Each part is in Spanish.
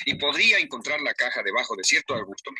y podría encontrar la caja debajo de cierto arbusto.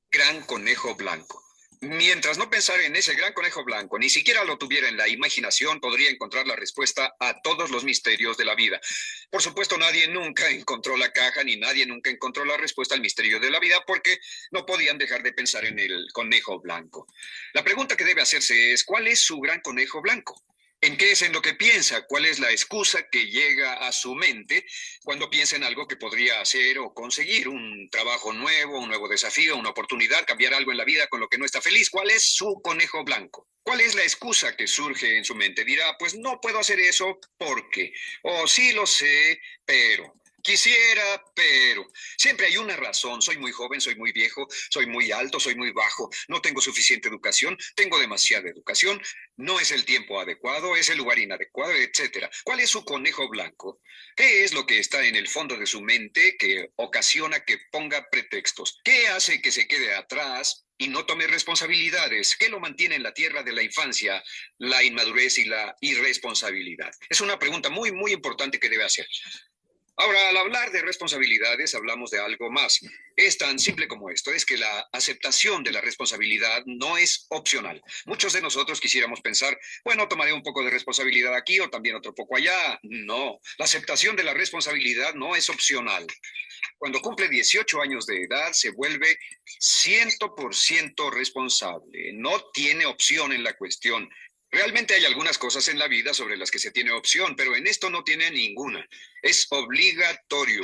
Gran conejo blanco. Mientras no pensara en ese gran conejo blanco, ni siquiera lo tuviera en la imaginación, podría encontrar la respuesta a todos los misterios de la vida. Por supuesto, nadie nunca encontró la caja, ni nadie nunca encontró la respuesta al misterio de la vida, porque no podían dejar de pensar en el conejo blanco. La pregunta que debe hacerse es, ¿cuál es su gran conejo blanco? ¿En qué es en lo que piensa? ¿Cuál es la excusa que llega a su mente cuando piensa en algo que podría hacer o conseguir? Un trabajo nuevo, un nuevo desafío, una oportunidad, cambiar algo en la vida con lo que no está feliz. ¿Cuál es su conejo blanco? ¿Cuál es la excusa que surge en su mente? Dirá, pues no puedo hacer eso porque, o sí lo sé, pero... Quisiera, pero siempre hay una razón. Soy muy joven, soy muy viejo, soy muy alto, soy muy bajo, no tengo suficiente educación, tengo demasiada educación, no es el tiempo adecuado, es el lugar inadecuado, etcétera. ¿Cuál es su conejo blanco? ¿Qué es lo que está en el fondo de su mente que ocasiona que ponga pretextos? ¿Qué hace que se quede atrás y no tome responsabilidades? ¿Qué lo mantiene en la tierra de la infancia, la inmadurez y la irresponsabilidad? Es una pregunta muy, muy importante que debe hacer. Ahora, al hablar de responsabilidades, hablamos de algo más. Es tan simple como esto, es que la aceptación de la responsabilidad no es opcional. Muchos de nosotros quisiéramos pensar, bueno, tomaré un poco de responsabilidad aquí o también otro poco allá. No, la aceptación de la responsabilidad no es opcional. Cuando cumple 18 años de edad, se vuelve 100% responsable. No tiene opción en la cuestión. Realmente hay algunas cosas en la vida sobre las que se tiene opción, pero en esto no tiene ninguna. Es obligatorio.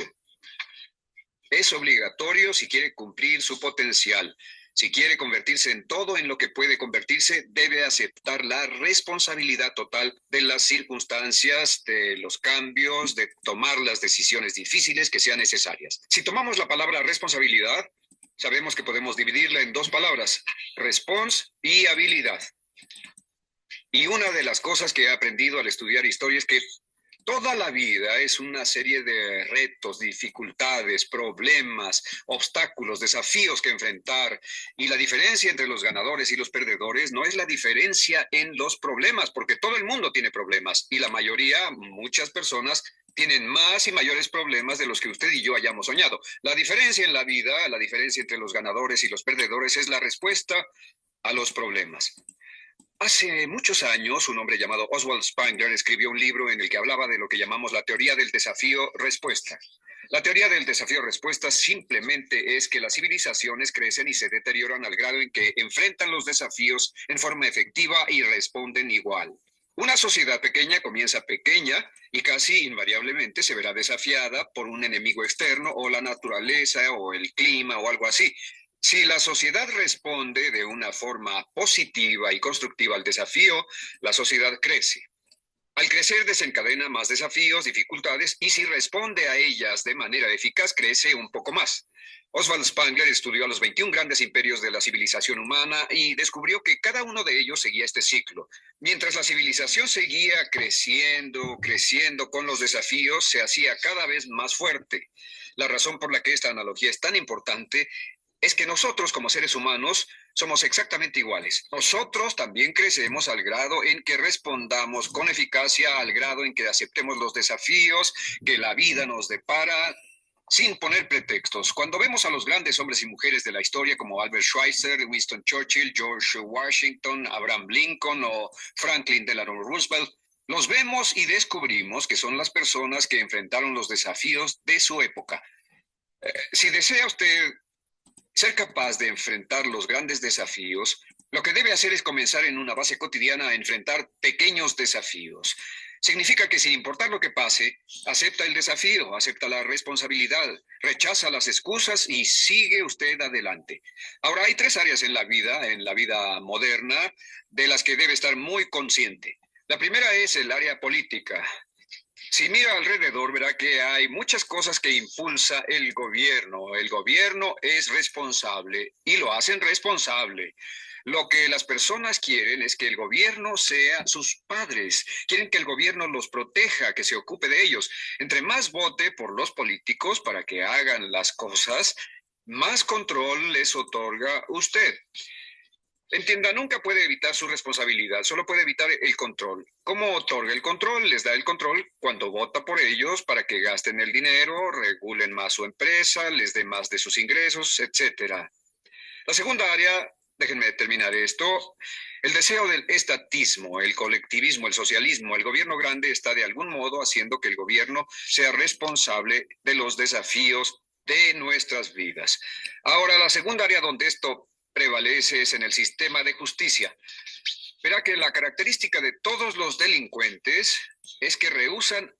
Es obligatorio si quiere cumplir su potencial. Si quiere convertirse en todo en lo que puede convertirse, debe aceptar la responsabilidad total de las circunstancias, de los cambios, de tomar las decisiones difíciles que sean necesarias. Si tomamos la palabra responsabilidad, sabemos que podemos dividirla en dos palabras, respons y habilidad. Y una de las cosas que he aprendido al estudiar historia es que toda la vida es una serie de retos, dificultades, problemas, obstáculos, desafíos que enfrentar. Y la diferencia entre los ganadores y los perdedores no es la diferencia en los problemas, porque todo el mundo tiene problemas y la mayoría, muchas personas, tienen más y mayores problemas de los que usted y yo hayamos soñado. La diferencia en la vida, la diferencia entre los ganadores y los perdedores es la respuesta a los problemas. Hace muchos años, un hombre llamado Oswald Spengler escribió un libro en el que hablaba de lo que llamamos la teoría del desafío-respuesta. La teoría del desafío-respuesta simplemente es que las civilizaciones crecen y se deterioran al grado en que enfrentan los desafíos en forma efectiva y responden igual. Una sociedad pequeña comienza pequeña y casi invariablemente se verá desafiada por un enemigo externo o la naturaleza o el clima o algo así. Si la sociedad responde de una forma positiva y constructiva al desafío, la sociedad crece. Al crecer desencadena más desafíos, dificultades, y si responde a ellas de manera eficaz, crece un poco más. Oswald Spengler estudió a los 21 grandes imperios de la civilización humana y descubrió que cada uno de ellos seguía este ciclo. Mientras la civilización seguía creciendo con los desafíos, se hacía cada vez más fuerte. La razón por la que esta analogía es tan importante es que nosotros como seres humanos somos exactamente iguales. Nosotros también crecemos al grado en que respondamos con eficacia, al grado en que aceptemos los desafíos que la vida nos depara, sin poner pretextos. Cuando vemos a los grandes hombres y mujeres de la historia como Albert Schweitzer, Winston Churchill, George Washington, Abraham Lincoln o Franklin Delano Roosevelt, los vemos y descubrimos que son las personas que enfrentaron los desafíos de su época. Si desea usted ser capaz de enfrentar los grandes desafíos, lo que debe hacer es comenzar en una base cotidiana a enfrentar pequeños desafíos. Significa que sin importar lo que pase, acepta el desafío, acepta la responsabilidad, rechaza las excusas y sigue usted adelante. Ahora, hay tres áreas en la vida moderna, de las que debe estar muy consciente. La primera es el área política. Si mira alrededor, verá que hay muchas cosas que impulsa el gobierno. El gobierno es responsable y lo hacen responsable. Lo que las personas quieren es que el gobierno sea sus padres. Quieren que el gobierno los proteja, que se ocupe de ellos. Entre más vote por los políticos para que hagan las cosas, más control les otorga usted. Entienda, nunca puede evitar su responsabilidad, solo puede evitar el control. ¿Cómo otorga el control? Les da el control cuando vota por ellos para que gasten el dinero, regulen más su empresa, les dé más de sus ingresos, etcétera. La segunda área, déjenme terminar esto, el deseo del estatismo, el colectivismo, el socialismo. El gobierno grande está de algún modo haciendo que el gobierno sea responsable de los desafíos de nuestras vidas. Ahora, la segunda área donde esto prevalece es en el sistema de justicia. Verá que la característica de todos los delincuentes es que rehúsan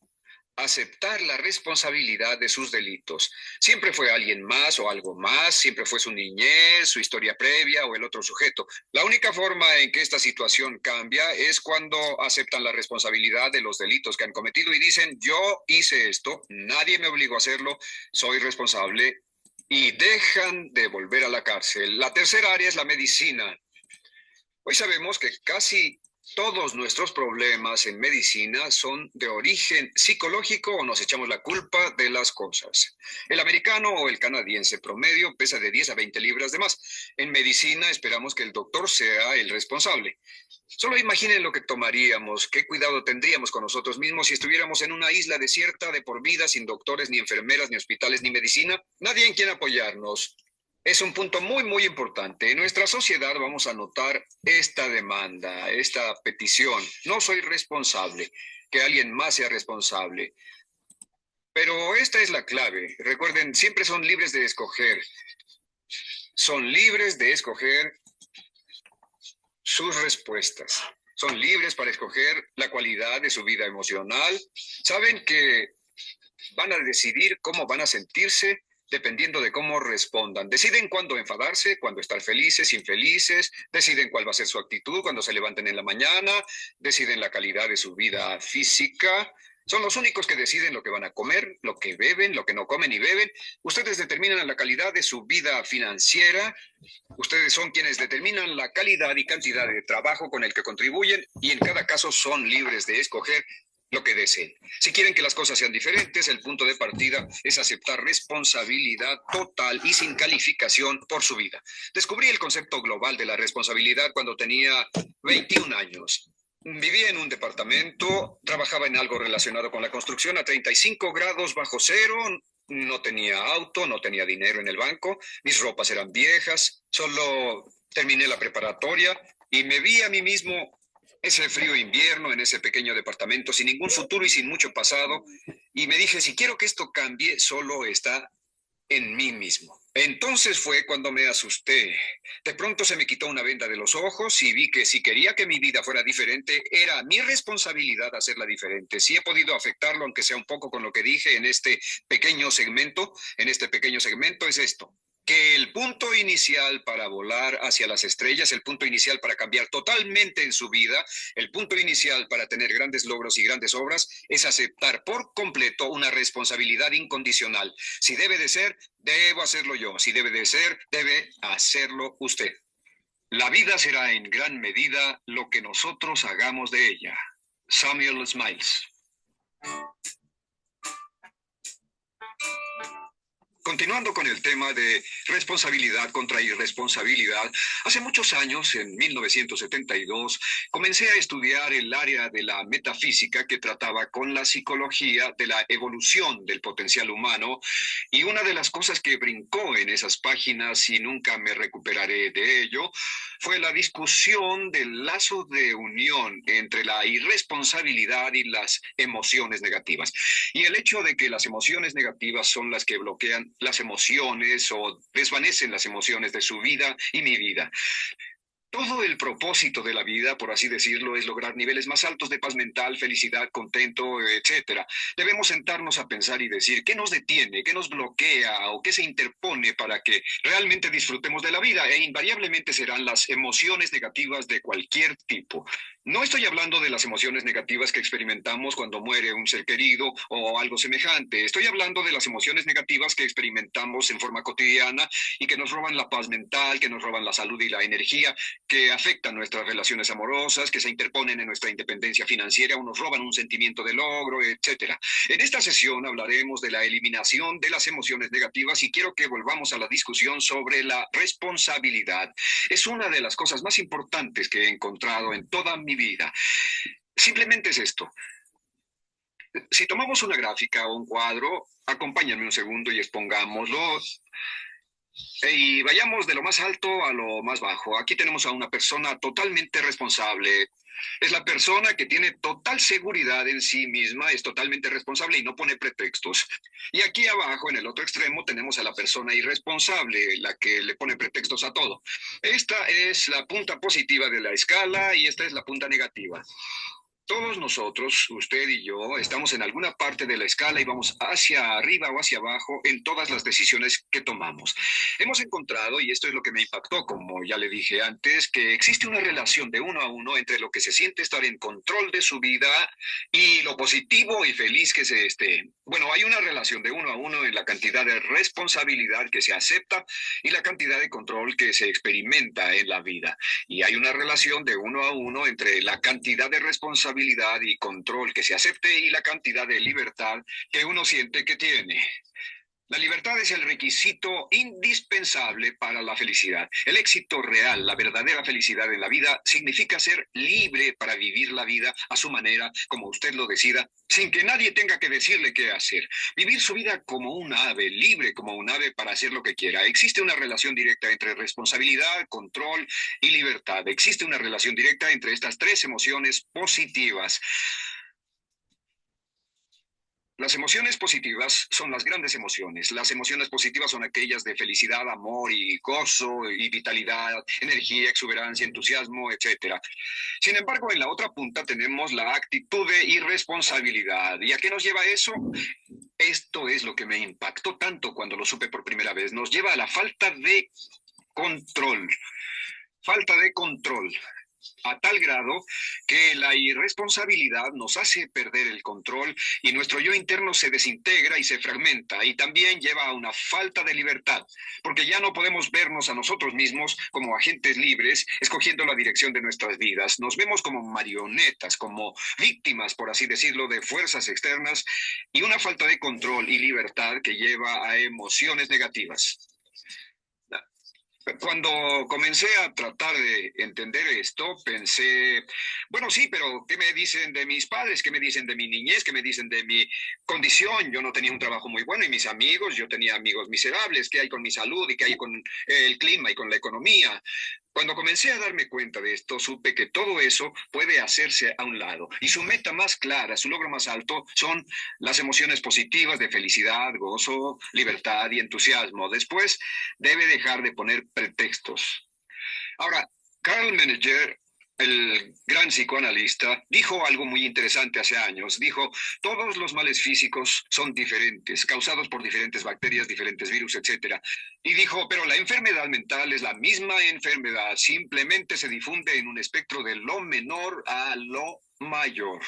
aceptar la responsabilidad de sus delitos. Siempre fue alguien más o algo más, siempre fue su niñez, su historia previa o el otro sujeto. La única forma en que esta situación cambia es cuando aceptan la responsabilidad de los delitos que han cometido y dicen, yo hice esto, nadie me obligó a hacerlo, soy responsable, y dejan de volver a la cárcel. La tercera área es la medicina. Hoy sabemos que casi todos nuestros problemas en medicina son de origen psicológico o nos echamos la culpa de las cosas. El americano o el canadiense promedio pesa de 10 a 20 libras de más. En medicina esperamos que el doctor sea el responsable. Solo imaginen lo que tomaríamos, qué cuidado tendríamos con nosotros mismos si estuviéramos en una isla desierta de por vida sin doctores, ni enfermeras, ni hospitales, ni medicina. Nadie en quien apoyarnos. Es un punto muy, muy importante. En nuestra sociedad vamos a notar esta demanda, esta petición. No soy responsable, que alguien más sea responsable. Pero esta es la clave. Recuerden, siempre son libres de escoger. Son libres de escoger sus respuestas. Son libres para escoger la cualidad de su vida emocional. Saben que van a decidir cómo van a sentirse dependiendo de cómo respondan. Deciden cuándo enfadarse, cuándo estar felices, infelices, deciden cuál va a ser su actitud cuando se levanten en la mañana, deciden la calidad de su vida física. Son los únicos que deciden lo que van a comer, lo que beben, lo que no comen y beben. Ustedes determinan la calidad de su vida financiera. Ustedes son quienes determinan la calidad y cantidad de trabajo con el que contribuyen y en cada caso son libres de escoger lo que deseen. Si quieren que las cosas sean diferentes, el punto de partida es aceptar responsabilidad total y sin calificación por su vida. Descubrí el concepto global de la responsabilidad cuando tenía 21 años. Vivía en un departamento, trabajaba en algo relacionado con la construcción a 35 grados bajo cero, no tenía auto, no tenía dinero en el banco, mis ropas eran viejas, solo terminé la preparatoria y me vi a mí mismo ese frío invierno en ese pequeño departamento sin ningún futuro y sin mucho pasado y me dije, si quiero que esto cambie, solo está en mí mismo. Entonces fue cuando me asusté. De pronto se me quitó una venda de los ojos y vi que si quería que mi vida fuera diferente, era mi responsabilidad hacerla diferente. Si he podido afectarlo, aunque sea un poco con lo que dije en este pequeño segmento, es esto. Que el punto inicial para volar hacia las estrellas, el punto inicial para cambiar totalmente en su vida, el punto inicial para tener grandes logros y grandes obras, es aceptar por completo una responsabilidad incondicional. Si debe de ser, debo hacerlo yo. Si debe de ser, debe hacerlo usted. La vida será en gran medida lo que nosotros hagamos de ella. Samuel Smiles. Continuando con el tema de responsabilidad contra irresponsabilidad, hace muchos años, en 1972, comencé a estudiar el área de la metafísica que trataba con la psicología de la evolución del potencial humano, y una de las cosas que brincó en esas páginas, y nunca me recuperaré de ello, fue la discusión del lazo de unión entre la irresponsabilidad y las emociones negativas. Y el hecho de que las emociones negativas son las que bloquean las emociones o desvanecen las emociones de su vida y mi vida. Todo el propósito de la vida, por así decirlo, es lograr niveles más altos de paz mental, felicidad, contento, etcétera. Debemos sentarnos a pensar y decir qué nos detiene, qué nos bloquea o qué se interpone para que realmente disfrutemos de la vida. E invariablemente serán las emociones negativas de cualquier tipo. No estoy hablando de las emociones negativas que experimentamos cuando muere un ser querido o algo semejante. Estoy hablando de las emociones negativas que experimentamos en forma cotidiana y que nos roban la paz mental, que nos roban la salud y la energía, que afectan nuestras relaciones amorosas, que se interponen en nuestra independencia financiera o nos roban un sentimiento de logro, etcétera. En esta sesión hablaremos de la eliminación de las emociones negativas y quiero que volvamos a la discusión sobre la responsabilidad. Es una de las cosas más importantes que he encontrado en toda mi vida. Simplemente es esto. Si tomamos una gráfica o un cuadro, acompáñame un segundo y expongámoslo. Y vayamos de lo más alto a lo más bajo. Aquí tenemos a una persona totalmente responsable. Es la persona que tiene total seguridad en sí misma, es totalmente responsable y no pone pretextos. Y aquí abajo, en el otro extremo, tenemos a la persona irresponsable, la que le pone pretextos a todo. Esta es la punta positiva de la escala y esta es la punta negativa. Todos nosotros, usted y yo, estamos en alguna parte de la escala y vamos hacia arriba o hacia abajo en todas las decisiones que tomamos. Hemos encontrado, y esto es lo que me impactó, como ya le dije antes, que existe una relación de uno a uno entre lo que se siente estar en control de su vida y lo positivo y feliz que se esté. Bueno, hay una relación de uno a uno en la cantidad de responsabilidad que se acepta y la cantidad de control que se experimenta en la vida. Y hay una relación de uno a uno entre la cantidad de responsabilidad y control que se acepte y la cantidad de libertad que uno siente que tiene. La libertad es el requisito indispensable para la felicidad. El éxito real, la verdadera felicidad en la vida, significa ser libre para vivir la vida a su manera, como usted lo decida, sin que nadie tenga que decirle qué hacer. Vivir su vida como un ave, libre como un ave para hacer lo que quiera. Existe una relación directa entre responsabilidad, control y libertad. Existe una relación directa entre estas tres emociones positivas. Las emociones positivas son las grandes emociones. Las emociones positivas son aquellas de felicidad, amor y gozo y vitalidad, energía, exuberancia, entusiasmo, etc. Sin embargo, en la otra punta tenemos la actitud de irresponsabilidad. ¿Y a qué nos lleva eso? Esto es lo que me impactó tanto cuando lo supe por primera vez. Nos lleva a la falta de control. Falta de control. A tal grado que la irresponsabilidad nos hace perder el control y nuestro yo interno se desintegra y se fragmenta y también lleva a una falta de libertad, porque ya no podemos vernos a nosotros mismos como agentes libres, escogiendo la dirección de nuestras vidas. Nos vemos como marionetas, como víctimas, por así decirlo, de fuerzas externas y una falta de control y libertad que lleva a emociones negativas. Cuando comencé a tratar de entender esto, pensé, bueno, sí, pero ¿qué me dicen de mis padres? ¿Qué me dicen de mi niñez? ¿Qué me dicen de mi condición? Yo no tenía un trabajo muy bueno y mis amigos, yo tenía amigos miserables. ¿Qué hay con mi salud y qué hay con el clima y con la economía? Cuando comencé a darme cuenta de esto, supe que todo eso puede hacerse a un lado. Y su meta más clara, su logro más alto, son las emociones positivas de felicidad, gozo, libertad y entusiasmo. Después, debe dejar de poner pretextos. Ahora, Carl Menninger, el gran psicoanalista, dijo algo muy interesante hace años. Dijo, todos los males físicos son diferentes, causados por diferentes bacterias, diferentes virus, etc. Y dijo, pero la enfermedad mental es la misma enfermedad, simplemente se difunde en un espectro de lo menor a lo mayor.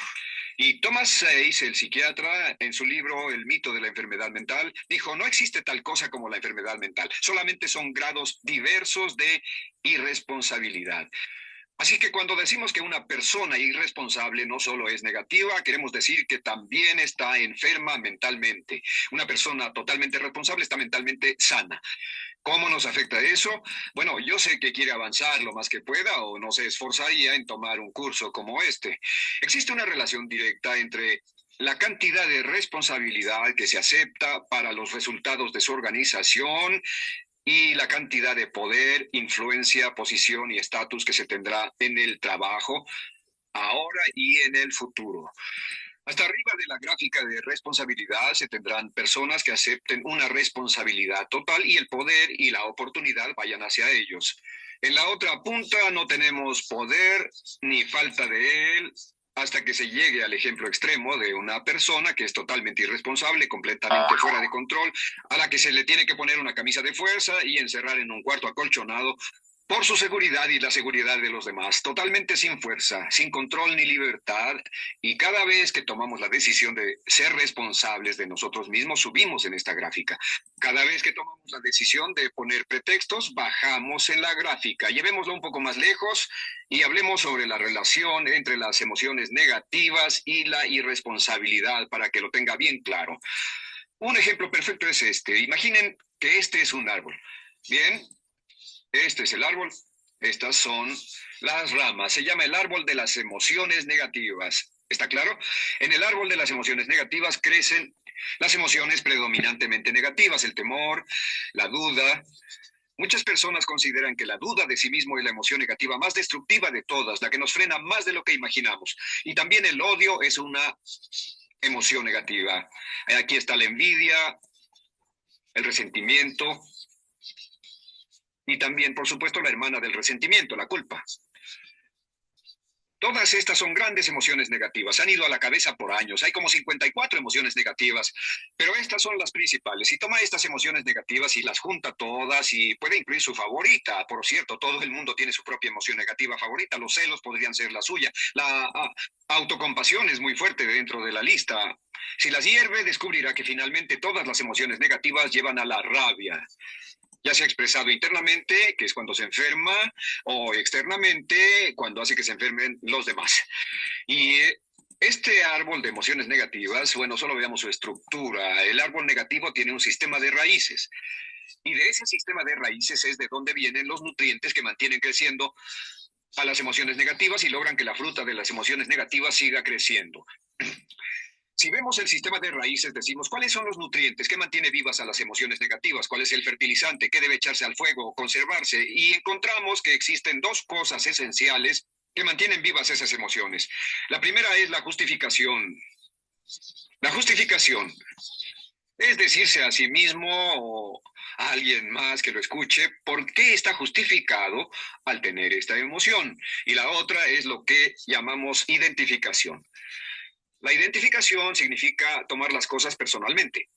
Y Thomas Sayce, el psiquiatra, en su libro El mito de la enfermedad mental, dijo, no existe tal cosa como la enfermedad mental, solamente son grados diversos de irresponsabilidad. Así que cuando decimos que una persona irresponsable no solo es negativa, queremos decir que también está enferma mentalmente. Una persona totalmente responsable está mentalmente sana. ¿Cómo nos afecta eso? Bueno, yo sé que quiere avanzar lo más que pueda o no se esforzaría en tomar un curso como este. Existe una relación directa entre la cantidad de responsabilidad que se acepta para los resultados de su organización y la cantidad de poder, influencia, posición y estatus que se tendrá en el trabajo ahora y en el futuro. Hasta arriba de la gráfica de responsabilidad se tendrán personas que acepten una responsabilidad total y el poder y la oportunidad vayan hacia ellos. En la otra punta no tenemos poder ni falta de él hasta que se llegue al ejemplo extremo de una persona que es totalmente irresponsable, completamente fuera de control, a la que se le tiene que poner una camisa de fuerza y encerrar en un cuarto acolchonado por su seguridad y la seguridad de los demás, totalmente sin fuerza, sin control ni libertad, y cada vez que tomamos la decisión de ser responsables de nosotros mismos, subimos en esta gráfica. Cada vez que tomamos la decisión de poner pretextos, bajamos en la gráfica. Llevémoslo un poco más lejos y hablemos sobre la relación entre las emociones negativas y la irresponsabilidad para que lo tenga bien claro. Un ejemplo perfecto es este. Imaginen que este es un árbol. Bien, este es el árbol, estas son las ramas. Se llama el árbol de las emociones negativas. ¿Está claro? En el árbol de las emociones negativas crecen las emociones predominantemente negativas, el temor, la duda. Muchas personas consideran que la duda de sí mismo es la emoción negativa más destructiva de todas, la que nos frena más de lo que imaginamos. Y también el odio es una emoción negativa. Aquí está la envidia, el resentimiento, y también, por supuesto, la hermana del resentimiento, la culpa. Todas estas son grandes emociones negativas. Han ido a la cabeza por años. Hay como 54 emociones negativas, pero estas son las principales. Si toma estas emociones negativas y las junta todas y puede incluir su favorita. Por cierto, todo el mundo tiene su propia emoción negativa favorita. Los celos podrían ser la suya. La autocompasión es muy fuerte dentro de la lista. Si las hierve, descubrirá que finalmente todas las emociones negativas llevan a la rabia. Ya sea expresado internamente, que es cuando se enferma, o externamente, cuando hace que se enfermen los demás. Y este árbol de emociones negativas, bueno, solo veamos su estructura. El árbol negativo tiene un sistema de raíces. Y de ese sistema de raíces es de donde vienen los nutrientes que mantienen creciendo a las emociones negativas y logran que la fruta de las emociones negativas siga creciendo. Si vemos el sistema de raíces, decimos, ¿cuáles son los nutrientes? ¿Qué mantiene vivas a las emociones negativas? ¿Cuál es el fertilizante? ¿Qué debe echarse al fuego o conservarse? Y encontramos que existen dos cosas esenciales que mantienen vivas esas emociones. La primera es la justificación. La justificación es decirse a sí mismo o a alguien más que lo escuche por qué está justificado al tener esta emoción. Y la otra es lo que llamamos identificación. La identificación significa tomar las cosas personalmente.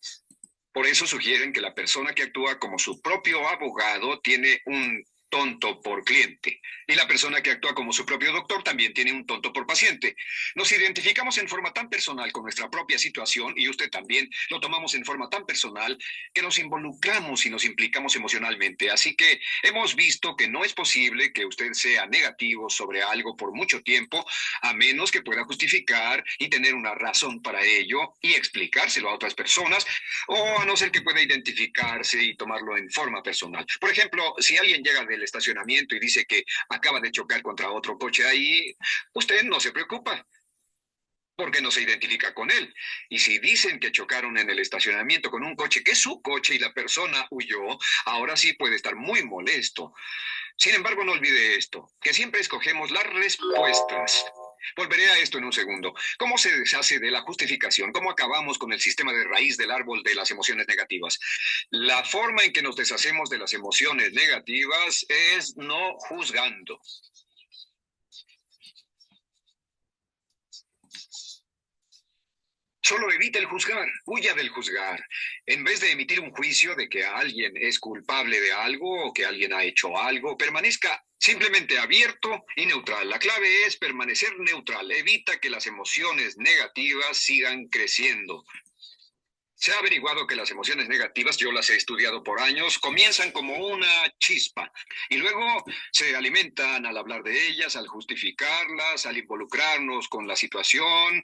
Por eso sugieren que la persona que actúa como su propio abogado tiene un tonto por cliente. Y la persona que actúa como su propio doctor también tiene un tonto por paciente. Nos identificamos en forma tan personal con nuestra propia situación, y usted también lo tomamos en forma tan personal, que nos involucramos y nos implicamos emocionalmente. Así que hemos visto que no es posible que usted sea negativo sobre algo por mucho tiempo, a menos que pueda justificar y tener una razón para ello y explicárselo a otras personas, o a no ser que pueda identificarse y tomarlo en forma personal. Por ejemplo, si alguien llega del estacionamiento y dice que acaba de chocar contra otro coche ahí, usted no se preocupa, porque no se identifica con él. Y si dicen que chocaron en el estacionamiento con un coche que es su coche y la persona huyó, ahora sí puede estar muy molesto. Sin embargo, no olvide esto, que siempre escogemos las respuestas. Volveré a esto en un segundo. ¿Cómo se deshace de la justificación? ¿Cómo acabamos con el sistema de raíz del árbol de las emociones negativas? La forma en que nos deshacemos de las emociones negativas es no juzgando. Solo evite el juzgar, huya del juzgar. En vez de emitir un juicio de que alguien es culpable de algo o que alguien ha hecho algo, permanezca simplemente abierto y neutral. La clave es permanecer neutral. Evita que las emociones negativas sigan creciendo. Se ha averiguado que las emociones negativas, yo las he estudiado por años, comienzan como una chispa y luego se alimentan al hablar de ellas, al justificarlas, al involucrarnos con la situación.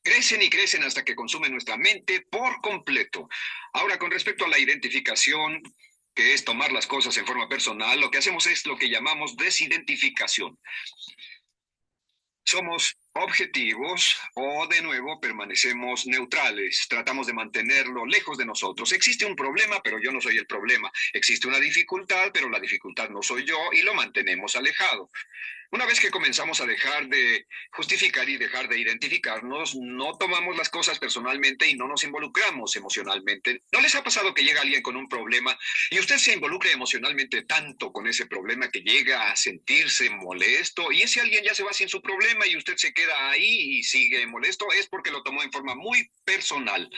Crecen y crecen hasta que consumen nuestra mente por completo. Ahora, con respecto a la identificación, que es tomar las cosas en forma personal, lo que hacemos es lo que llamamos desidentificación. Somos objetivos o, de nuevo, permanecemos neutrales. Tratamos de mantenerlo lejos de nosotros. Existe un problema, pero yo no soy el problema. Existe una dificultad, pero la dificultad no soy yo, y lo mantenemos alejado. Una vez que comenzamos a dejar de justificar y dejar de identificarnos, no tomamos las cosas personalmente y no nos involucramos emocionalmente. ¿No les ha pasado que llega alguien con un problema y usted se involucra emocionalmente tanto con ese problema que llega a sentirse molesto y ese alguien ya se va sin su problema y usted se queda ahí y sigue molesto? Es porque lo tomó en forma muy personal.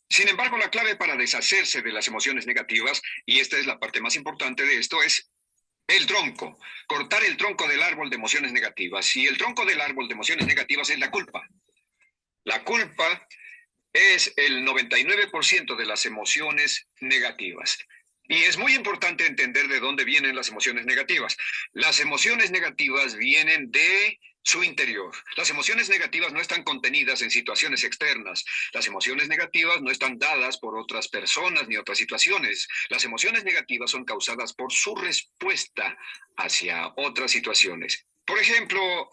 Sin embargo, la clave para deshacerse de las emociones negativas, y esta es la parte más importante de esto, es El tronco. Cortar el tronco del árbol de emociones negativas. Y el tronco del árbol de emociones negativas es la culpa. La culpa es el 99% de las emociones negativas. Y es muy importante entender de dónde vienen las emociones negativas. Las emociones negativas vienen de su interior. Las emociones negativas no están contenidas en situaciones externas. Las emociones negativas no están dadas por otras personas ni otras situaciones. Las emociones negativas son causadas por su respuesta hacia otras situaciones. Por ejemplo,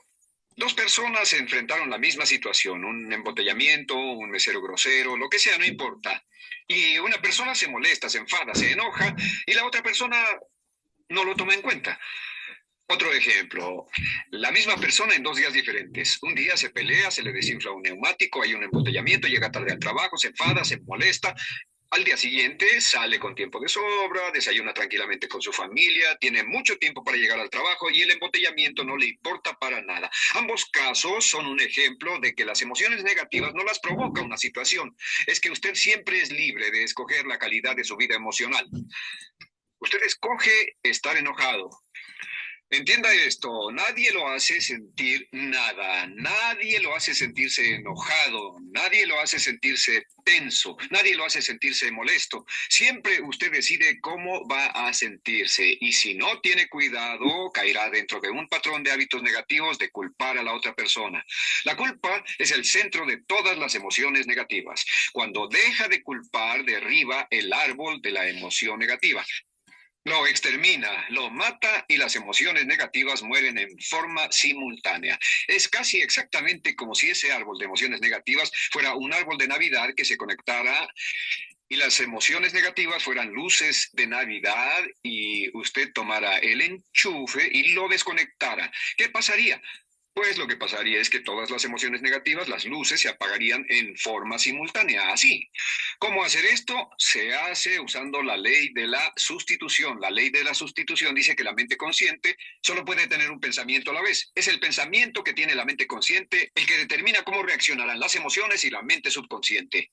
dos personas se enfrentaron a la misma situación, un embotellamiento, un mesero grosero, lo que sea, no importa. Y una persona se molesta, se enfada, se enoja, y la otra persona no lo toma en cuenta. Otro ejemplo, la misma persona en 2 días diferentes. Un día se pelea, se le desinfla un neumático, hay un embotellamiento, llega tarde al trabajo, se enfada, se molesta. Al día siguiente sale con tiempo de sobra, desayuna tranquilamente con su familia, tiene mucho tiempo para llegar al trabajo y el embotellamiento no le importa para nada. Ambos casos son un ejemplo de que las emociones negativas no las provoca una situación. Es que usted siempre es libre de escoger la calidad de su vida emocional. Usted escoge estar enojado. Entienda esto, nadie lo hace sentir nada, nadie lo hace sentirse enojado, nadie lo hace sentirse tenso, nadie lo hace sentirse molesto. Siempre usted decide cómo va a sentirse y si no tiene cuidado, caerá dentro de un patrón de hábitos negativos de culpar a la otra persona. La culpa es el centro de todas las emociones negativas. Cuando deja de culpar, derriba el árbol de la emoción negativa. Lo extermina, lo mata y las emociones negativas mueren en forma simultánea. Es casi exactamente como si ese árbol de emociones negativas fuera un árbol de Navidad que se conectara y las emociones negativas fueran luces de Navidad y usted tomara el enchufe y lo desconectara. ¿Qué pasaría? Pues lo que pasaría es que todas las emociones negativas, las luces, se apagarían en forma simultánea, así. ¿Cómo hacer esto? Se hace usando la ley de la sustitución. La ley de la sustitución dice que la mente consciente solo puede tener un pensamiento a la vez. Es el pensamiento que tiene la mente consciente el que determina cómo reaccionarán las emociones y la mente subconsciente.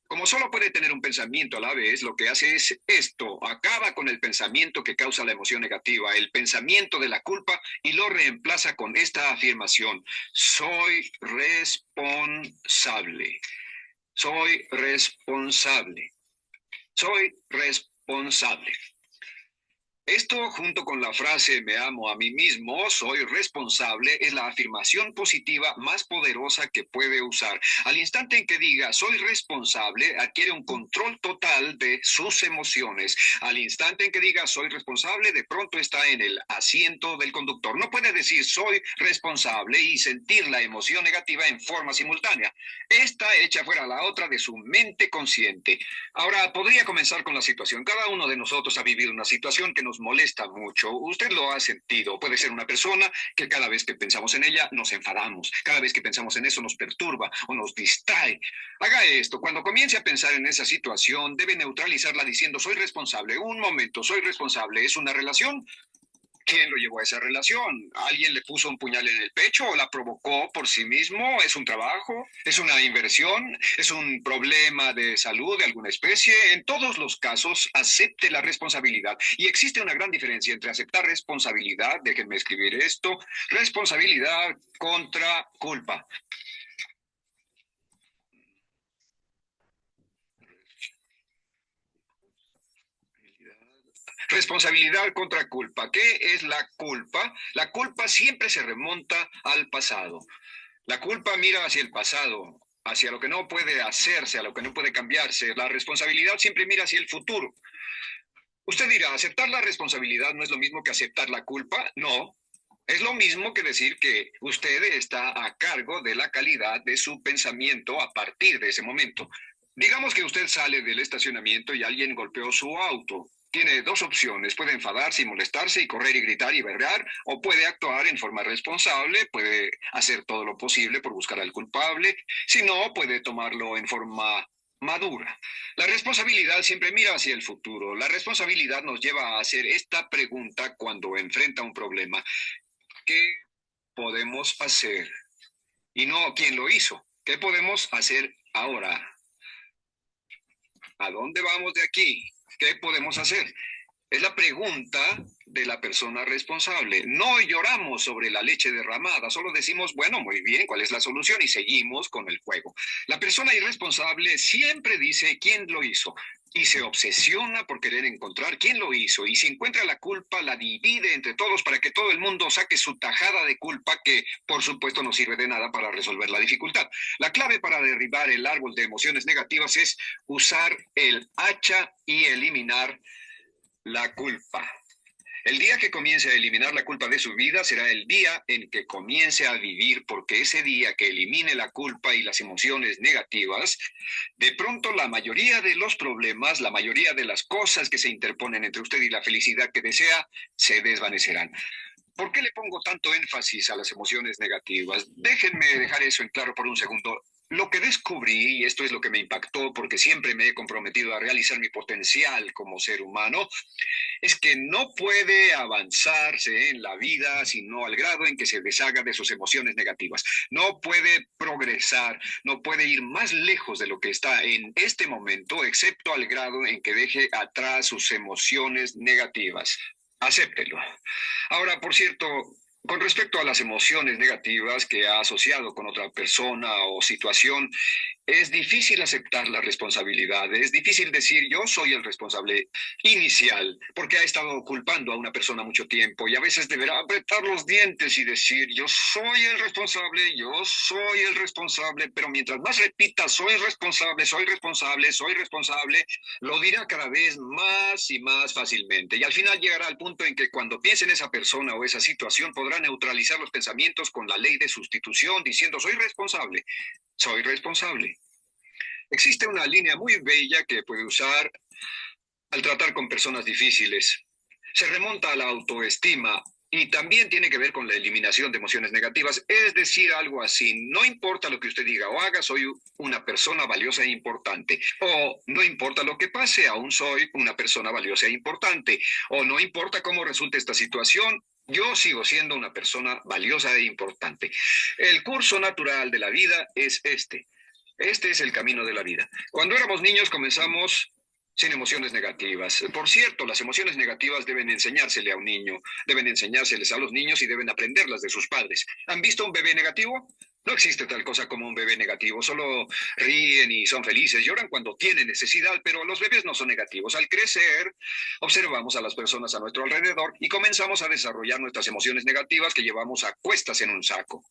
Como solo puede tener un pensamiento a la vez, lo que hace es esto, acaba con el pensamiento que causa la emoción negativa, el pensamiento de la culpa, y lo reemplaza con esta afirmación: soy responsable, soy responsable, soy responsable. Esto, junto con la frase "me amo a mí mismo, soy responsable", es la afirmación positiva más poderosa que puede usar. Al instante en que diga "soy responsable", adquiere un control total de sus emociones. Al instante en que diga "soy responsable", de pronto está en el asiento del conductor. No puede decir "soy responsable" y sentir la emoción negativa en forma simultánea. Esta echa fuera la otra de su mente consciente. Ahora, podría comenzar con la situación. Cada uno de nosotros ha vivido una situación que nos molesta mucho. Usted lo ha sentido. Puede ser una persona que cada vez que pensamos en ella nos enfadamos. Cada vez que pensamos en eso nos perturba o nos distrae. Haga esto. Cuando comience a pensar en esa situación, debe neutralizarla diciendo "soy responsable". Un momento, soy responsable. ¿Es una relación? ¿Quién lo llevó a esa relación? ¿Alguien le puso un puñal en el pecho o la provocó por sí mismo? ¿Es un trabajo? ¿Es una inversión? ¿Es un problema de salud de alguna especie? En todos los casos, acepte la responsabilidad. Y existe una gran diferencia entre aceptar responsabilidad, déjenme escribir esto, responsabilidad contra culpa. Responsabilidad contra culpa. ¿Qué es la culpa? La culpa siempre se remonta al pasado. La culpa mira hacia el pasado, hacia lo que no puede hacerse, a lo que no puede cambiarse. La responsabilidad siempre mira hacia el futuro. Usted dirá, ¿aceptar la responsabilidad no es lo mismo que aceptar la culpa? No. Es lo mismo que decir que usted está a cargo de la calidad de su pensamiento a partir de ese momento. Digamos que usted sale del estacionamiento y alguien golpeó su auto. Tiene dos opciones: puede enfadarse y molestarse y correr y gritar y berrear, o puede actuar en forma responsable, puede hacer todo lo posible por buscar al culpable. Si no, puede tomarlo en forma madura. La responsabilidad siempre mira hacia el futuro. La responsabilidad nos lleva a hacer esta pregunta cuando enfrenta un problema: ¿qué podemos hacer? Y no quién lo hizo. ¿Qué podemos hacer ahora? ¿A dónde vamos de aquí? ¿Qué podemos hacer? Es la pregunta de la persona responsable. No lloramos sobre la leche derramada, solo decimos, bueno, muy bien, ¿cuál es la solución? Y seguimos con el juego. La persona irresponsable siempre dice quién lo hizo y se obsesiona por querer encontrar quién lo hizo. Y si encuentra la culpa, la divide entre todos para que todo el mundo saque su tajada de culpa, que por supuesto no sirve de nada para resolver la dificultad. La clave para derribar el árbol de emociones negativas es usar el hacha y eliminar la culpa. El día que comience a eliminar la culpa de su vida será el día en que comience a vivir, porque ese día que elimine la culpa y las emociones negativas, de pronto la mayoría de los problemas, la mayoría de las cosas que se interponen entre usted y la felicidad que desea, se desvanecerán. ¿Por qué le pongo tanto énfasis a las emociones negativas? Déjenme dejar eso en claro por un segundo. Lo que descubrí, y esto es lo que me impactó porque siempre me he comprometido a realizar mi potencial como ser humano, es que no puede avanzarse en la vida sino al grado en que se deshaga de sus emociones negativas. No puede progresar, no puede ir más lejos de lo que está en este momento, excepto al grado en que deje atrás sus emociones negativas. Acéptelo. Ahora, por cierto, con respecto a las emociones negativas que ha asociado con otra persona o situación, es difícil aceptar la responsabilidad, es difícil decir yo soy el responsable inicial, porque ha estado culpando a una persona mucho tiempo y a veces deberá apretar los dientes y decir yo soy el responsable, pero mientras más repita soy responsable, soy responsable, soy responsable, lo dirá cada vez más y más fácilmente. Y al final llegará al punto en que cuando piense en esa persona o esa situación podrá neutralizar los pensamientos con la ley de sustitución diciendo soy responsable. Soy responsable. Existe una línea muy bella que puede usar al tratar con personas difíciles. Se remonta a la autoestima y también tiene que ver con la eliminación de emociones negativas. Es decir, algo así, no importa lo que usted diga o haga, soy una persona valiosa e importante. O no importa lo que pase, aún soy una persona valiosa e importante. O no importa cómo resulte esta situación, yo sigo siendo una persona valiosa e importante. El curso natural de la vida es este. Este es el camino de la vida. Cuando éramos niños comenzamos sin emociones negativas. Por cierto, las emociones negativas deben enseñársele a un niño, deben enseñárseles a los niños y deben aprenderlas de sus padres. ¿Han visto un bebé negativo? No existe tal cosa como un bebé negativo, solo ríen y son felices, lloran cuando tienen necesidad, pero los bebés no son negativos. Al crecer, observamos a las personas a nuestro alrededor y comenzamos a desarrollar nuestras emociones negativas que llevamos a cuestas en un saco.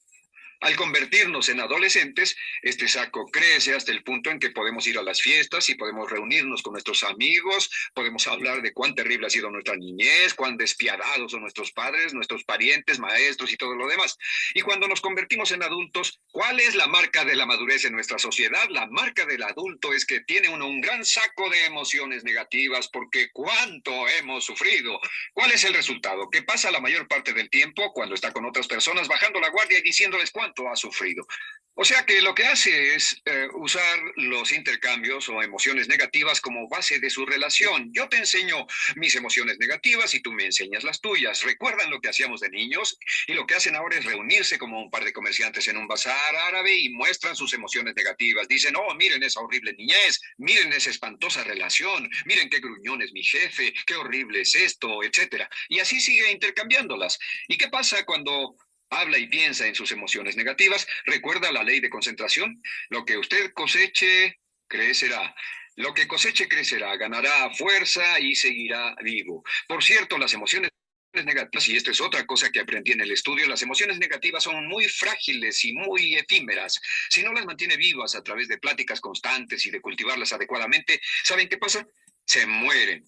Al convertirnos en adolescentes, este saco crece hasta el punto en que podemos ir a las fiestas y podemos reunirnos con nuestros amigos, podemos hablar de cuán terrible ha sido nuestra niñez, cuán despiadados son nuestros padres, nuestros parientes, maestros y todo lo demás. Y cuando nos convertimos en adultos, ¿cuál es la marca de la madurez en nuestra sociedad? La marca del adulto es que tiene uno un gran saco de emociones negativas porque cuánto hemos sufrido. ¿Cuál es el resultado? Que pasa la mayor parte del tiempo cuando está con otras personas bajando la guardia y diciéndoles cuánto ha sufrido. O sea que lo que hace es usar los intercambios o emociones negativas como base de su relación. Yo te enseño mis emociones negativas y tú me enseñas las tuyas. ¿Recuerdan lo que hacíamos de niños? Y lo que hacen ahora es reunirse como un par de comerciantes en un bazar árabe y muestran sus emociones negativas. Dicen, oh, miren esa horrible niñez, miren esa espantosa relación, miren qué gruñón es mi jefe, qué horrible es esto, etcétera. Y así sigue intercambiándolas. ¿Y qué pasa cuando habla y piensa en sus emociones negativas? Recuerda la ley de concentración. Lo que usted coseche, crecerá. Lo que coseche, crecerá. Ganará fuerza y seguirá vivo. Por cierto, las emociones negativas, y esto es otra cosa que aprendí en el estudio, las emociones negativas son muy frágiles y muy efímeras. Si no las mantiene vivas a través de pláticas constantes y de cultivarlas adecuadamente, ¿saben qué pasa? Se mueren.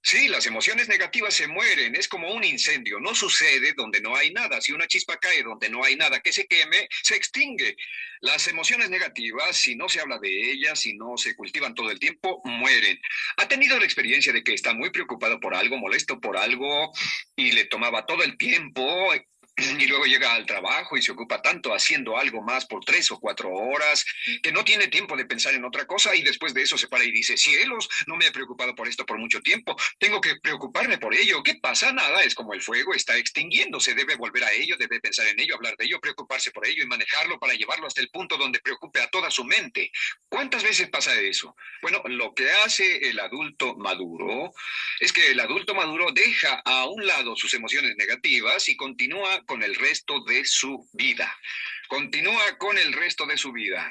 Sí, las emociones negativas se mueren, es como un incendio, no sucede donde no hay nada. Si una chispa cae donde no hay nada que se queme, se extingue. Las emociones negativas, si no se habla de ellas, si no se cultivan todo el tiempo, mueren. ¿Ha tenido la experiencia de que está muy preocupado por algo, molesto por algo y le tomaba todo el tiempo Y luego llega al trabajo y se ocupa tanto haciendo algo más por 3 o 4 horas que no tiene tiempo de pensar en otra cosa y después de eso se para y dice, cielos, no me he preocupado por esto por mucho tiempo, tengo que preocuparme por ello. ¿Qué pasa? Nada, es como el fuego, está extinguiéndose, debe volver a ello, debe pensar en ello, hablar de ello, preocuparse por ello y manejarlo para llevarlo hasta el punto donde preocupe a toda su mente. ¿Cuántas veces pasa eso? Bueno, lo que hace el adulto maduro es que el adulto maduro deja a un lado sus emociones negativas y continúa con el resto de su vida. Continúa con el resto de su vida.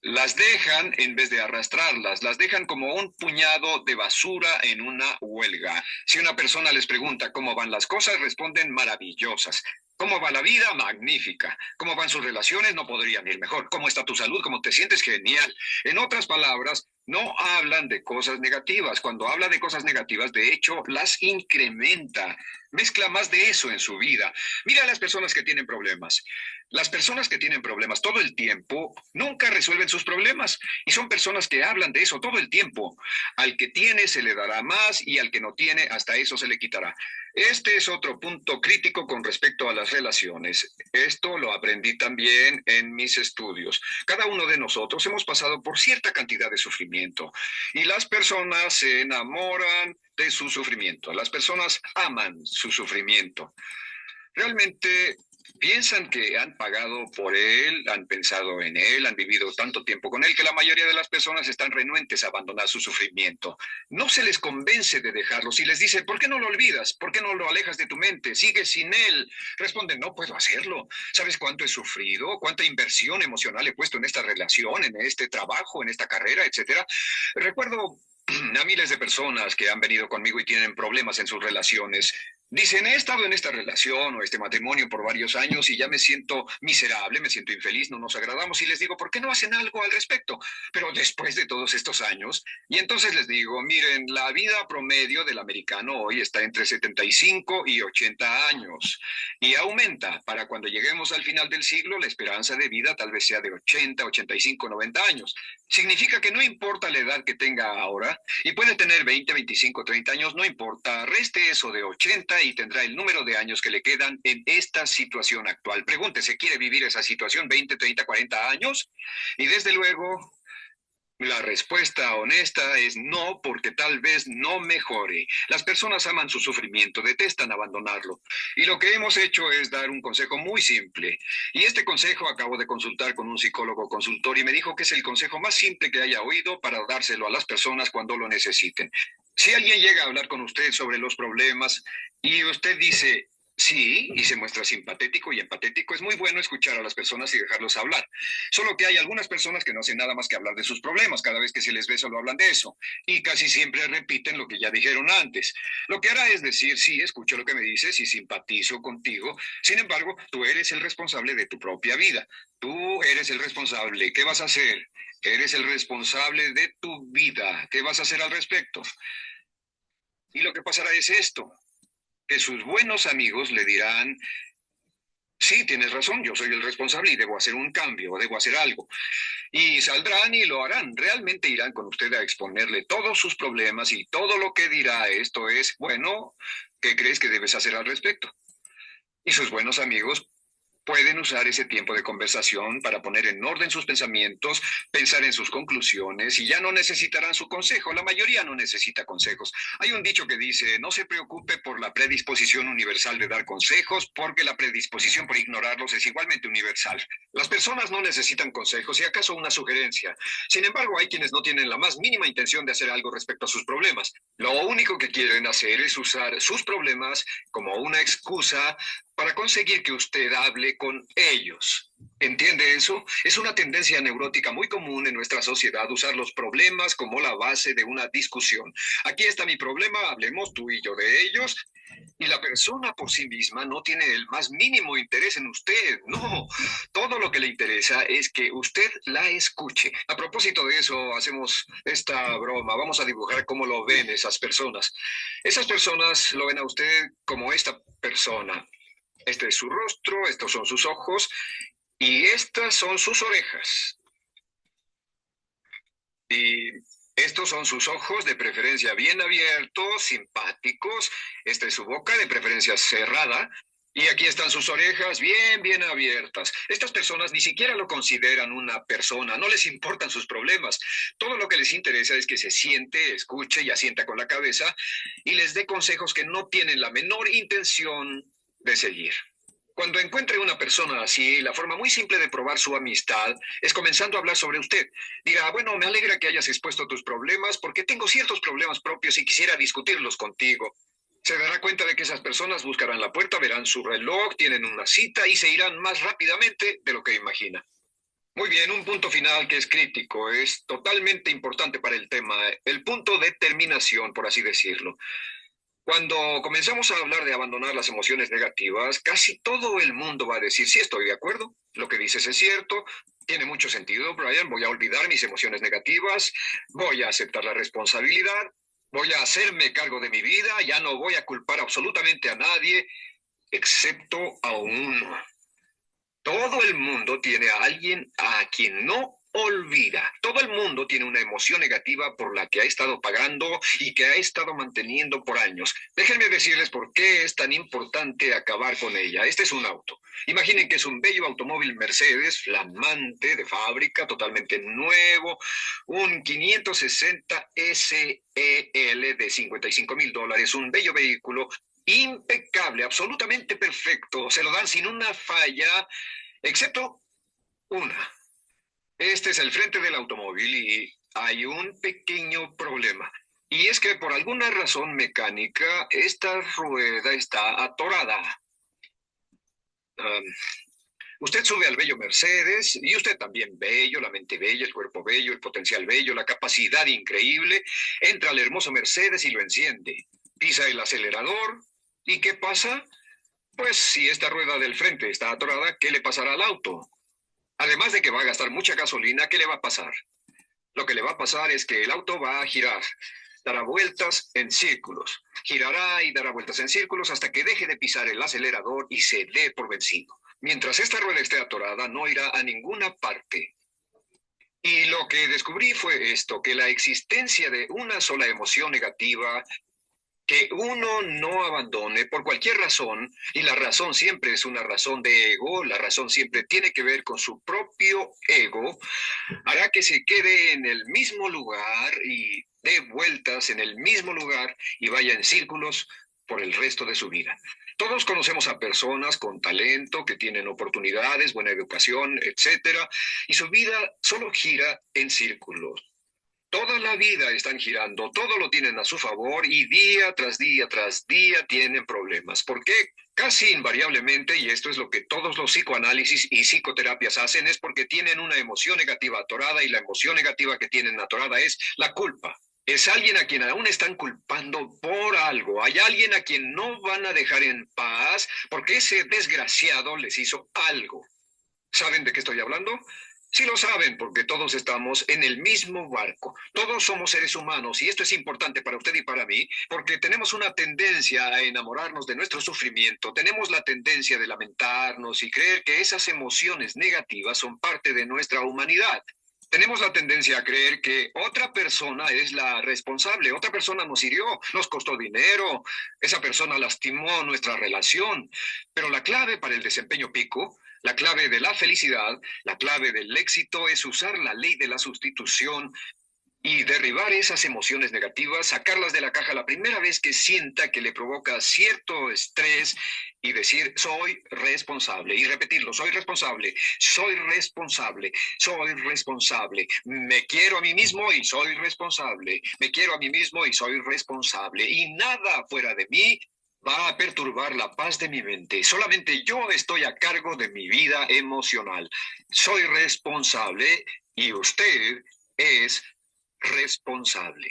Las dejan en vez de arrastrarlas, las dejan como un puñado de basura en una huelga. Si una persona les pregunta cómo van las cosas, responden maravillosas. ¿Cómo va la vida? Magnífica. ¿Cómo van sus relaciones? No podrían ir mejor. ¿Cómo está tu salud? ¿Cómo te sientes? Genial. En otras palabras, no hablan de cosas negativas. Cuando habla de cosas negativas, de hecho, las incrementa. Mezcla más de eso en su vida. Mira a las personas que tienen problemas. Las personas que tienen problemas todo el tiempo nunca resuelven sus problemas y son personas que hablan de eso todo el tiempo. Al que tiene se le dará más y al que no tiene hasta eso se le quitará. Este es otro punto crítico con respecto a las relaciones. Esto lo aprendí también en mis estudios. Cada uno de nosotros hemos pasado por cierta cantidad de sufrimiento y las personas se enamoran de su sufrimiento. Las personas aman su sufrimiento. Realmente piensan que han pagado por él, han pensado en él, han vivido tanto tiempo con él que la mayoría de las personas están renuentes a abandonar su sufrimiento. No se les convence de dejarlo. Si les dice, ¿por qué no lo olvidas? ¿Por qué no lo alejas de tu mente? Sigue sin él. Responden, no puedo hacerlo. ¿Sabes cuánto he sufrido? ¿Cuánta inversión emocional he puesto en esta relación, en este trabajo, en esta carrera, etcétera? Recuerdo a miles de personas que han venido conmigo y tienen problemas en sus relaciones. Dicen, he estado en esta relación o este matrimonio por varios años y ya me siento miserable, me siento infeliz, no nos agradamos y les digo, ¿por qué no hacen algo al respecto? Pero después de todos estos años, y entonces les digo, miren, la vida promedio del americano hoy está entre 75 y 80 años y aumenta. Para cuando lleguemos al final del siglo, la esperanza de vida tal vez sea de 80, 85, 90 años. Significa que no importa la edad que tenga ahora, y puede tener 20, 25, 30 años, no importa, reste eso de 80 y tendrá el número de años que le quedan en esta situación actual. Pregúntese, ¿quiere vivir esa situación 20, 30, 40 años? Y desde luego, la respuesta honesta es no, porque tal vez no mejore. Las personas aman su sufrimiento, detestan abandonarlo. Y lo que hemos hecho es dar un consejo muy simple. Y este consejo acabo de consultar con un psicólogo consultor y me dijo que es el consejo más simple que haya oído para dárselo a las personas cuando lo necesiten. Si alguien llega a hablar con usted sobre los problemas y usted dice, sí, y se muestra simpatético y empatético, es muy bueno escuchar a las personas y dejarlos hablar. Solo que hay algunas personas que no hacen nada más que hablar de sus problemas. Cada vez que se les ve solo hablan de eso. Y casi siempre repiten lo que ya dijeron antes. Lo que hará es decir, sí, escucho lo que me dices y simpatizo contigo. Sin embargo, tú eres el responsable de tu propia vida. Tú eres el responsable. ¿Qué vas a hacer? Eres el responsable de tu vida. ¿Qué vas a hacer al respecto? Y lo que pasará es esto, que sus buenos amigos le dirán, sí, tienes razón, yo soy el responsable y debo hacer un cambio, debo hacer algo. Y saldrán y lo harán. Realmente irán con usted a exponerle todos sus problemas y todo lo que dirá esto es, bueno, ¿qué crees que debes hacer al respecto? Y sus buenos amigos pueden usar ese tiempo de conversación para poner en orden sus pensamientos, pensar en sus conclusiones y ya no necesitarán su consejo. La mayoría no necesita consejos. Hay un dicho que dice, no se preocupe por la predisposición universal de dar consejos, porque la predisposición por ignorarlos es igualmente universal. Las personas no necesitan consejos, si acaso una sugerencia. Sin embargo, hay quienes no tienen la más mínima intención de hacer algo respecto a sus problemas. Lo único que quieren hacer es usar sus problemas como una excusa para conseguir que usted hable con ellos. ¿Entiende eso? Es una tendencia neurótica muy común en nuestra sociedad usar los problemas como la base de una discusión. Aquí está mi problema, hablemos tú y yo de ellos. Y la persona por sí misma no tiene el más mínimo interés en usted. No, todo lo que le interesa es que usted la escuche. A propósito de eso, hacemos esta broma. Vamos a dibujar cómo lo ven esas personas. Esas personas lo ven a usted como esta persona. Este es su rostro, estos son sus ojos y estas son sus orejas. Y estos son sus ojos, de preferencia bien abiertos, simpáticos. Esta es su boca, de preferencia cerrada. Y aquí están sus orejas bien abiertas. Estas personas ni siquiera lo consideran una persona, no les importan sus problemas. Todo lo que les interesa es que se siente, escuche y asienta con la cabeza y les dé consejos que no tienen la menor intención de seguir. Cuando encuentre una persona así, la forma muy simple de probar su amistad es comenzando a hablar sobre usted. Dirá, bueno, me alegra que hayas expuesto tus problemas porque tengo ciertos problemas propios y quisiera discutirlos contigo. Se dará cuenta de que esas personas buscarán la puerta, verán su reloj, tienen una cita y se irán más rápidamente de lo que imagina. Muy bien, un punto final que es crítico, es totalmente importante para el tema, el punto de terminación, por así decirlo. Cuando comenzamos a hablar de abandonar las emociones negativas, casi todo el mundo va a decir, sí, estoy de acuerdo, lo que dices es cierto, tiene mucho sentido, Brian, voy a olvidar mis emociones negativas, voy a aceptar la responsabilidad, voy a hacerme cargo de mi vida, ya no voy a culpar absolutamente a nadie, excepto a uno. Todo el mundo tiene a alguien a quien no olvida. Todo el mundo tiene una emoción negativa por la que ha estado pagando y que ha estado manteniendo por años. Déjenme decirles por qué es tan importante acabar con ella. Este es un auto. Imaginen que es un bello automóvil Mercedes, flamante, de fábrica, totalmente nuevo, un 560 SEL de $55,000, un bello vehículo impecable, absolutamente perfecto. Se lo dan sin una falla, excepto una. Este es el frente del automóvil y hay un pequeño problema. Y es que por alguna razón mecánica, esta rueda está atorada. Um, Usted sube al bello Mercedes y usted también bello, la mente bella, el cuerpo bello, el potencial bello, la capacidad increíble. Entra al hermoso Mercedes y lo enciende. Pisa el acelerador. ¿Y qué pasa? Pues si esta rueda del frente está atorada, ¿qué le pasará al auto? Además de que va a gastar mucha gasolina, ¿qué le va a pasar? Lo que le va a pasar es que el auto va a girar, dará vueltas en círculos, girará y dará vueltas en círculos hasta que deje de pisar el acelerador y se dé por vencido. Mientras esta rueda esté atorada, no irá a ninguna parte. Y lo que descubrí fue esto, que la existencia de una sola emoción negativa que uno no abandone por cualquier razón, y la razón siempre es una razón de ego, la razón siempre tiene que ver con su propio ego, hará que se quede en el mismo lugar y dé vueltas en el mismo lugar y vaya en círculos por el resto de su vida. Todos conocemos a personas con talento, que tienen oportunidades, buena educación, etcétera, y su vida solo gira en círculos. Toda la vida están girando, todo lo tienen a su favor y día tras día tras día tienen problemas. ¿Por qué? Casi invariablemente, y esto es lo que todos los psicoanálisis y psicoterapias hacen, es porque tienen una emoción negativa atorada y la emoción negativa que tienen atorada es la culpa. Es alguien a quien aún están culpando por algo. Hay alguien a quien no van a dejar en paz porque ese desgraciado les hizo algo. ¿Saben de qué estoy hablando? Sí lo saben, porque todos estamos en el mismo barco. Todos somos seres humanos y esto es importante para usted y para mí, porque tenemos una tendencia a enamorarnos de nuestro sufrimiento, tenemos la tendencia de lamentarnos y creer que esas emociones negativas son parte de nuestra humanidad. Tenemos la tendencia a creer que otra persona es la responsable, otra persona nos hirió, nos costó dinero, esa persona lastimó nuestra relación, pero la clave para el desempeño pico, la clave de la felicidad, la clave del éxito es usar la ley de la sustitución y derribar esas emociones negativas, sacarlas de la caja la primera vez que sienta que le provoca cierto estrés y decir, soy responsable, y repetirlo, soy responsable, soy responsable, soy responsable, me quiero a mí mismo y soy responsable, me quiero a mí mismo y soy responsable, y nada fuera de mí va a perturbar la paz de mi mente. Solamente yo estoy a cargo de mi vida emocional. Soy responsable y usted es responsable.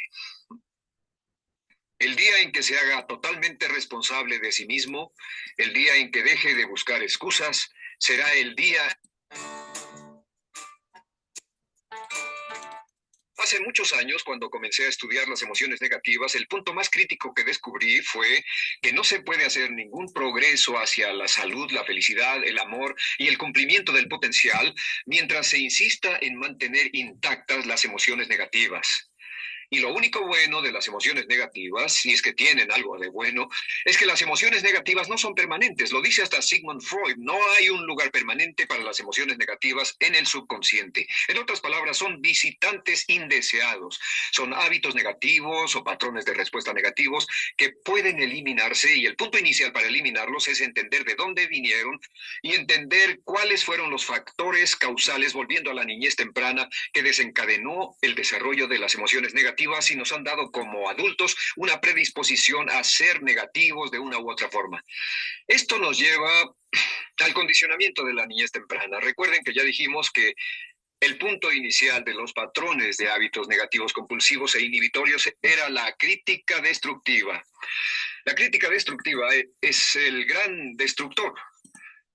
El día en que se haga totalmente responsable de sí mismo, el día en que deje de buscar excusas, será el día. Hace muchos años, cuando comencé a estudiar las emociones negativas, el punto más crítico que descubrí fue que no se puede hacer ningún progreso hacia la salud, la felicidad, el amor y el cumplimiento del potencial mientras se insista en mantener intactas las emociones negativas. Y lo único bueno de las emociones negativas, si es que tienen algo de bueno, es que las emociones negativas no son permanentes. Lo dice hasta Sigmund Freud. No hay un lugar permanente para las emociones negativas en el subconsciente. En otras palabras, son visitantes indeseados. Son hábitos negativos o patrones de respuesta negativos que pueden eliminarse, y el punto inicial para eliminarlos es entender de dónde vinieron y entender cuáles fueron los factores causales, volviendo a la niñez temprana, que desencadenó el desarrollo de las emociones negativas y nos han dado como adultos una predisposición a ser negativos de una u otra forma. Esto nos lleva al condicionamiento de la niñez temprana. Recuerden que ya dijimos que el punto inicial de los patrones de hábitos negativos compulsivos e inhibitorios era la crítica destructiva. La crítica destructiva es el gran destructor.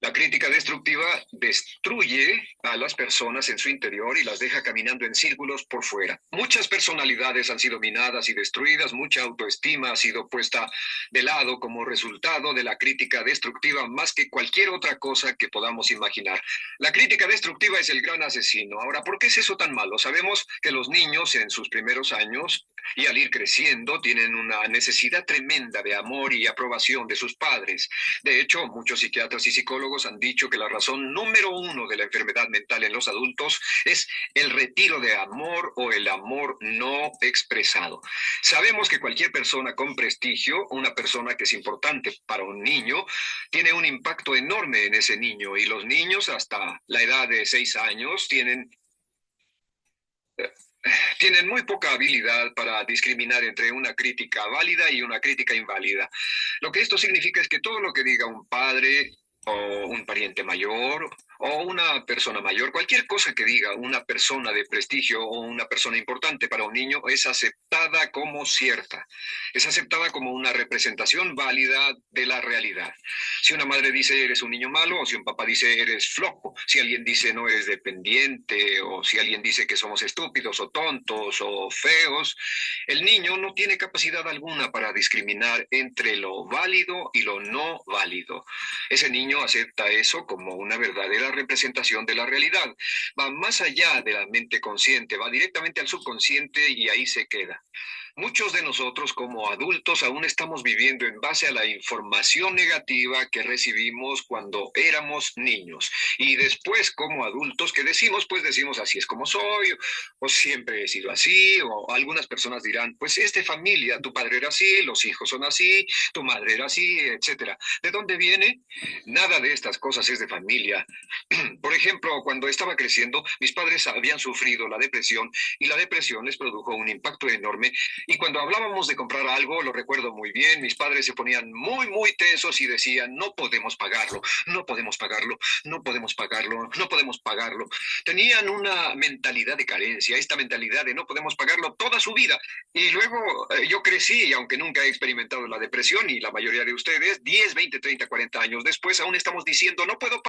La crítica destructiva destruye a las personas en su interior y las deja caminando en círculos por fuera. Muchas personalidades han sido minadas y destruidas, mucha autoestima ha sido puesta de lado como resultado de la crítica destructiva, más que cualquier otra cosa que podamos imaginar. La crítica destructiva es el gran asesino. Ahora, ¿por qué es eso tan malo? Sabemos que los niños en sus primeros años y al ir creciendo tienen una necesidad tremenda de amor y aprobación de sus padres. De hecho, muchos psiquiatras y psicólogos han dicho que la razón número uno de la enfermedad mental en los adultos es el retiro de amor o el amor no expresado. Sabemos que cualquier persona con prestigio, una persona que es importante para un niño, tiene un impacto enorme en ese niño, y los niños hasta la edad de 6 años tienen muy poca habilidad para discriminar entre una crítica válida y una crítica inválida. Lo que esto significa es que todo lo que diga un padre o un pariente mayor o una persona mayor, cualquier cosa que diga una persona de prestigio o una persona importante para un niño es aceptada como cierta, es aceptada como una representación válida de la realidad. Si una madre dice eres un niño malo, o si un papá dice eres flojo, si alguien dice no eres dependiente, o si alguien dice que somos estúpidos o tontos o feos, el niño no tiene capacidad alguna para discriminar entre lo válido y lo no válido. Ese niño acepta eso como una verdadera representación de la realidad. Va más allá de la mente consciente, va directamente al subconsciente y ahí se queda. Muchos de nosotros como adultos aún estamos viviendo en base a la información negativa que recibimos cuando éramos niños. Y después como adultos que decimos, pues decimos así es como soy, o siempre he sido así, o algunas personas dirán, pues es de familia, tu padre era así, los hijos son así, tu madre era así, etcétera. ¿De dónde viene? Nada de estas cosas es de familia. Por ejemplo, cuando estaba creciendo, mis padres habían sufrido la depresión y la depresión les produjo un impacto enorme. Y cuando hablábamos de comprar algo, lo recuerdo muy bien, mis padres se ponían muy, muy tensos y decían, no podemos pagarlo, no podemos pagarlo, no podemos pagarlo, no podemos pagarlo. Tenían una mentalidad de carencia, esta mentalidad de no podemos pagarlo toda su vida. Y luego yo crecí, y aunque nunca he experimentado la depresión, y la mayoría de ustedes, 10, 20, 30, 40 años después, aún estamos diciendo, no puedo